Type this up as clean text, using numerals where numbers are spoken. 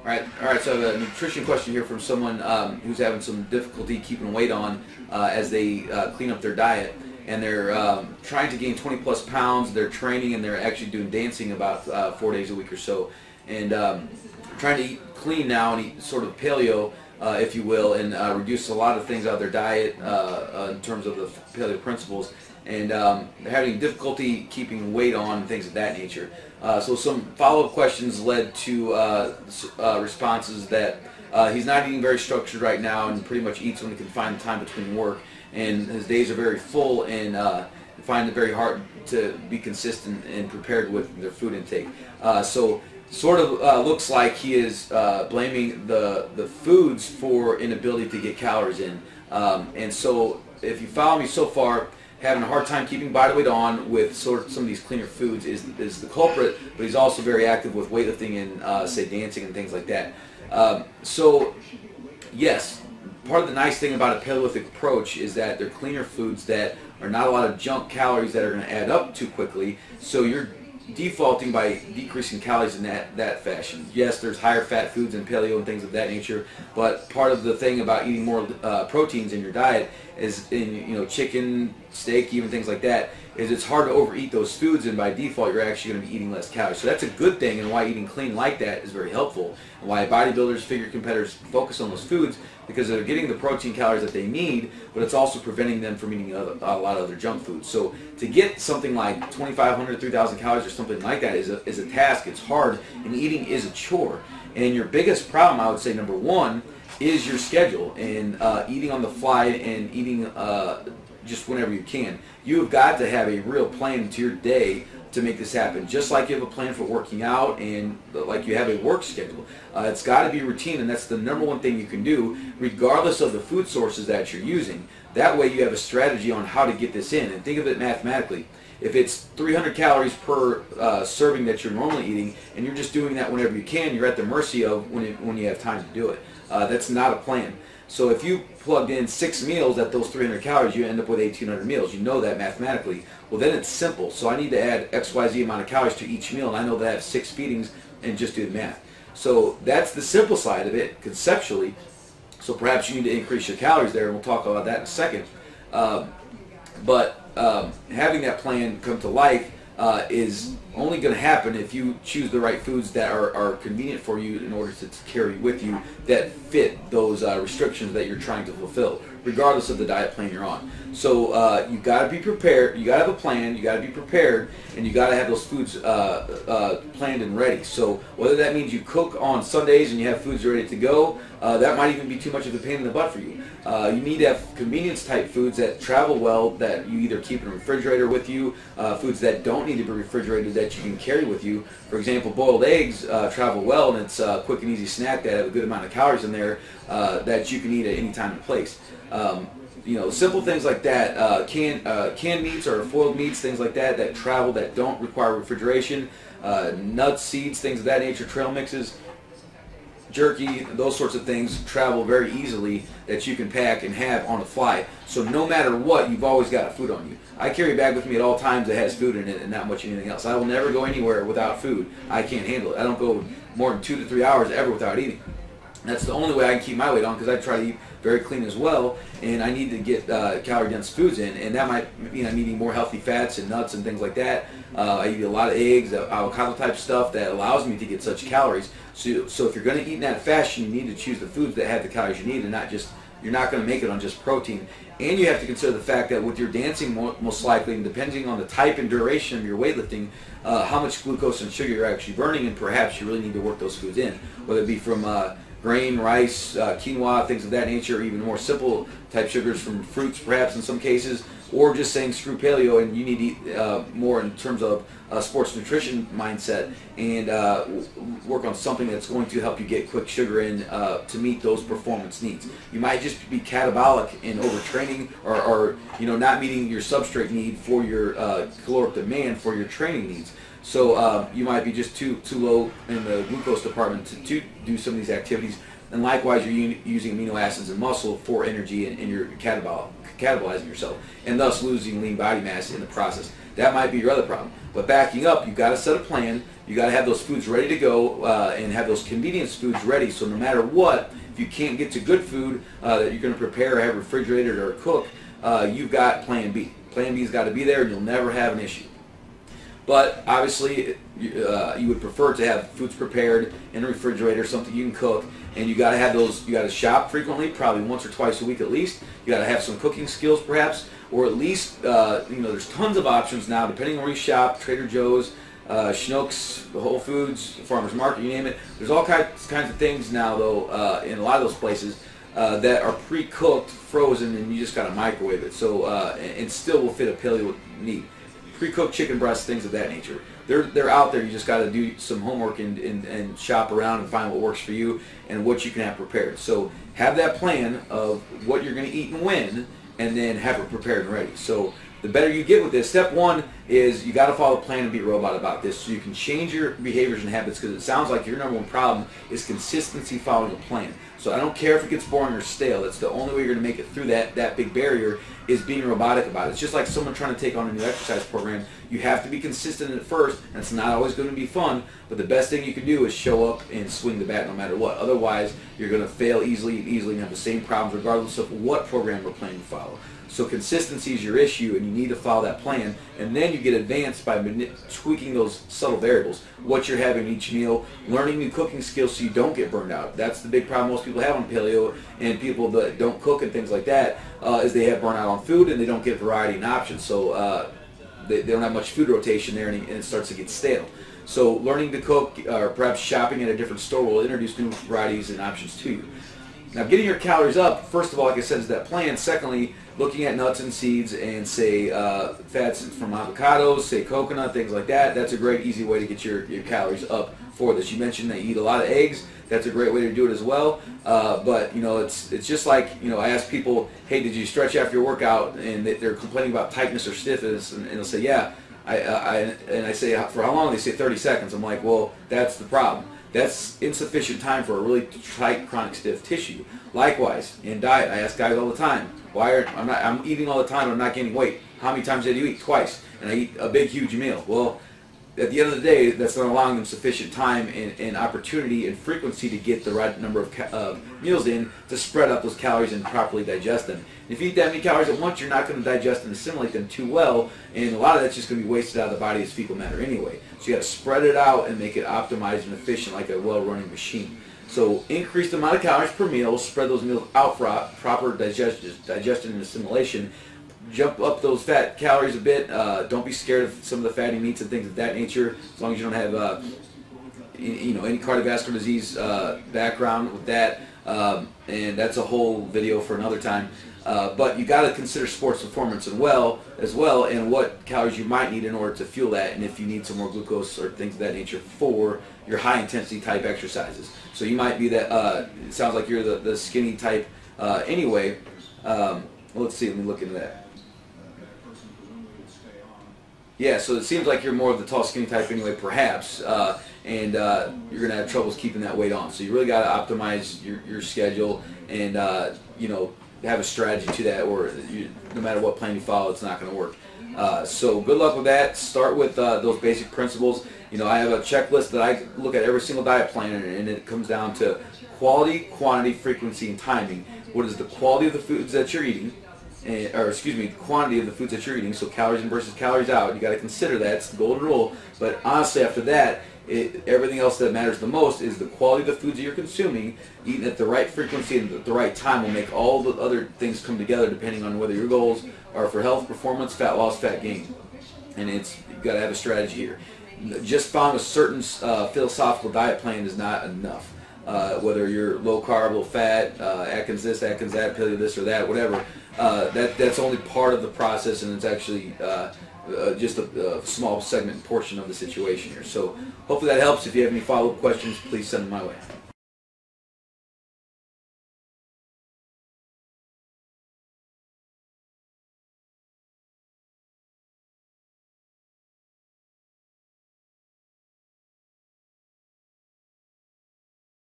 All right. So I have a nutrition question here from someone who's having some difficulty keeping weight on as they clean up their diet, and they're trying to gain 20 plus pounds. They're training and they're actually doing dancing about 4 days a week or so, and trying to eat clean now and eat sort of paleo, if you will, and reduce a lot of things out of their diet in terms of the paleo principles, and they're having difficulty keeping weight on and things of that nature. So some follow-up questions led to responses that he's not eating very structured right now and pretty much eats when he can find the time between work, and his days are very full, and find it very hard to be consistent and prepared with their food intake. So sort of looks like he is blaming the foods for inability to get calories in. And so if you follow me so far, having a hard time keeping body weight on with sort of some of these cleaner foods is the culprit, but he's also very active with weightlifting and say dancing and things like that. So yes, part of the nice thing about a Paleolithic approach is that they're cleaner foods that are not a lot of junk calories that are going to add up too quickly, so you're defaulting by decreasing calories in that fashion. Yes, there's higher fat foods in paleo and things of that nature, but part of the thing about eating more proteins in your diet is in chicken, steak, even things like that, is it's hard to overeat those foods, and by default you're actually going to be eating less calories. So that's a good thing, and why eating clean like that is very helpful, and why bodybuilders, figure competitors focus on those foods, because they're getting the protein calories that they need, but it's also preventing them from eating a lot of other junk foods. So to get something like 2,500, 3,000 calories or something like that is a task. It's hard, and eating is a chore. And your biggest problem, I would say, number one, is your schedule, and eating on the fly and eating just whenever you can. You have got to have a real plan to your day to make this happen, just like you have a plan for working out and like you have a work schedule. It's got to be routine, and that's the number one thing you can do, regardless of the food sources that you're using. That way you have a strategy on how to get this in, and think of it mathematically. If it's 300 calories per serving that you're normally eating, and you're just doing that whenever you can, you're at the mercy of when you have time to do it. That's not a plan. So if you plugged in 6 meals at those 300 calories, you end up with 1,800 meals. You know that mathematically. Well, then it's simple. So I need to add XYZ amount of calories to each meal, and I know that I have 6 feedings, and just do the math. So that's the simple side of it, conceptually. So perhaps you need to increase your calories there, and we'll talk about that in a second. But having that plan come to life is only going to happen if you choose the right foods that are convenient for you in order to carry with you, that fit those restrictions that you're trying to fulfill, regardless of the diet plan you're on. So you got to be prepared. You got to have a plan. You got to be prepared, and you got to have those foods planned and ready. So whether that means you cook on Sundays and you have foods ready to go, that might even be too much of a pain in the butt for you. You need to have convenience type foods that travel well, that you either keep in a refrigerator with you, foods that don't need to be refrigerated that you can carry with you. For example, boiled eggs travel well, and it's a quick and easy snack that have a good amount of calories in there that you can eat at any time and place. Simple things like that, canned meats or foiled meats, things like that, that travel, that don't require refrigeration, nuts, seeds, things of that nature, trail mixes, jerky, those sorts of things travel very easily, that you can pack and have on the fly. So no matter what, you've always got food on you. I carry a bag with me at all times that has food in it and not much anything else. I will never go anywhere without food. I can't handle it. I don't go more than 2 to 3 hours ever without eating. That's the only way I can keep my weight on, because I try to eat very clean as well, and I need to get calorie-dense foods in, and that might mean I'm eating more healthy fats and nuts and things like that. I eat a lot of eggs, avocado-type stuff that allows me to get such calories. So if you're going to eat in that fashion, you need to choose the foods that have the calories you need, and not just, you're not going to make it on just protein. And you have to consider the fact that with your dancing, most likely, and depending on the type and duration of your weightlifting, how much glucose and sugar you're actually burning, and perhaps you really need to work those foods in, whether it be from grain, rice, quinoa, things of that nature, or even more simple type sugars from fruits perhaps in some cases, or just saying screw paleo and you need to eat more in terms of sports nutrition mindset, and work on something that's going to help you get quick sugar in to meet those performance needs. You might just be catabolic in overtraining, or not meeting your substrate need for your caloric demand for your training needs. So you might be just too low in the glucose department to do some of these activities. And likewise, you're using amino acids and muscle for energy, and you're catabolizing yourself, and thus losing lean body mass in the process. That might be your other problem. But backing up, you've got to set a plan. You got to have those foods ready to go and have those convenience foods ready. So no matter what, if you can't get to good food that you're going to prepare, or have refrigerated, or cook, you've got Plan B. Plan B's got to be there, and you'll never have an issue. But obviously, you would prefer to have foods prepared in a refrigerator, something you can cook, and you got to have those. You got to shop frequently, probably once or twice a week at least. You got to have some cooking skills, perhaps, or at least there's tons of options now, depending on where you shop. Trader Joe's, Schnucks, Whole Foods, Farmers Market, you name it. There's all kinds of things now, though, in a lot of those places that are pre-cooked, frozen, and you just got to microwave it. So and still will fit a paleo need. Pre-cooked chicken breasts, things of that nature. They're out there. You just got to do some homework and shop around and find what works for you and what you can have prepared. So have that plan of what you're going to eat and when, and then have it prepared and ready. So the better you get with this, step one is you got to follow the plan and be a robot about this, so you can change your behaviors and habits, because it sounds like your number one problem is consistency following a plan. So I don't care if it gets boring or stale. That's the only way you're going to make it through that big barrier, is being robotic about it. It's just like someone trying to take on a new exercise program. You have to be consistent at first, and it's not always going to be fun, but the best thing you can do is show up and swing the bat no matter what. Otherwise, you're going to fail easily and have the same problems regardless of what program or plan you follow. So consistency is your issue, and you need to follow that plan, and then you get advanced by tweaking those subtle variables, what you're having each meal, learning new cooking skills so you don't get burned out. That's the big problem most people have on paleo, and people that don't cook and things like that, is they have burnout on food, and they don't get variety and options. So they don't have much food rotation there, and it starts to get stale. So learning to cook, or perhaps shopping at a different store, will introduce new varieties and options to you. Now, getting your calories up, first of all, like I said, is that plan. Secondly, looking at nuts and seeds and, say, fats from avocados, say coconut, things like that. That's a great, easy way to get your calories up for this. You mentioned that you eat a lot of eggs. That's a great way to do it as well. But, it's just like, I ask people, hey, did you stretch after your workout? And they're complaining about tightness or stiffness, and they'll say, yeah. And I say, for how long? They say 30 seconds. I'm like, well, that's the problem. That's insufficient time for a really tight, chronic, stiff tissue. Likewise, in diet, I ask guys all the time, I'm eating all the time, I'm not gaining weight. How many times did you eat? Twice. And I eat a big, huge meal. Well, at the end of the day, that's not allowing them sufficient time and opportunity and frequency to get the right number of meals in to spread out those calories and properly digest them. If you eat that many calories at once, you're not going to digest and assimilate them too well, and a lot of that's just going to be wasted out of the body as fecal matter anyway. So you got to spread it out and make it optimized and efficient like a well-running machine. So increase the amount of calories per meal, spread those meals out for proper digestion and assimilation. Jump up those fat calories a bit. Don't be scared of some of the fatty meats and things of that nature, as long as you don't have any cardiovascular disease background with that. And that's a whole video for another time. But you got to consider sports performance as well, and what calories you might need in order to fuel that, and if you need some more glucose or things of that nature for your high intensity type exercises. So you might be that. It sounds like you're the skinny type anyway. Let's see. Let me look into that. Yeah, so it seems like you're more of the tall, skinny type anyway, perhaps, and you're going to have troubles keeping that weight on. So you really got to optimize your schedule and, have a strategy to that, or no matter what plan you follow, it's not going to work. So good luck with that. Start with those basic principles. I have a checklist that I look at every single diet plan, and it comes down to quality, quantity, frequency, and timing. What is the quality of the foods that you're eating? Quantity of the foods that you're eating, so calories in versus calories out. You got to consider that. It's the golden rule. But honestly, after that, everything else that matters the most is the quality of the foods that you're consuming. Eating at the right frequency and at the right time will make all the other things come together, depending on whether your goals are for health, performance, fat loss, fat gain. And you've got to have a strategy here. Just following a certain philosophical diet plan is not enough. Whether you're low carb, low fat, Atkins this, Atkins that, paleo this or that, whatever, that's only part of the process, and it's actually just a small segment portion of the situation here. So hopefully that helps. If you have any follow-up questions, please send them my way.